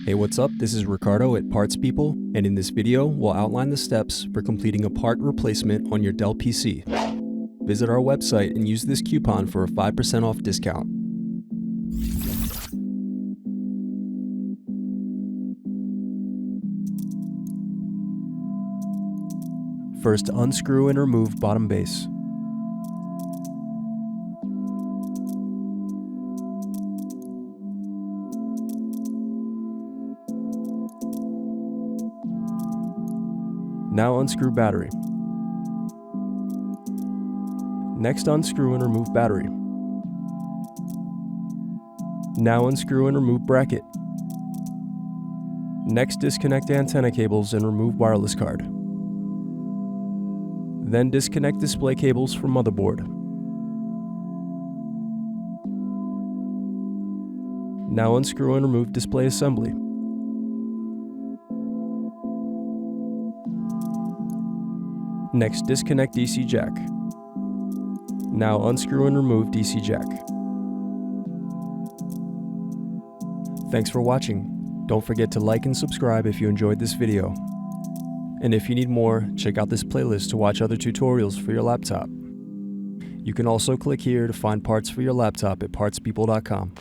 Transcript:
Hey, what's up? This is Ricardo at Parts People, and in this video, we'll outline the steps for completing a part replacement on your Dell PC. Visit our website and use this coupon for a 5% off discount. First, unscrew and remove bottom base. Now unscrew battery. Next, unscrew and remove battery. Now unscrew and remove bracket. Next, disconnect antenna cables and remove wireless card. Then disconnect display cables from motherboard. Now unscrew and remove display assembly. Next, disconnect DC jack. Now unscrew and remove DC jack. Thanks for watching. Don't forget to like and subscribe if you enjoyed this video. And if you need more, check out this playlist to watch other tutorials for your laptop. You can also click here to find parts for your laptop at partspeople.com.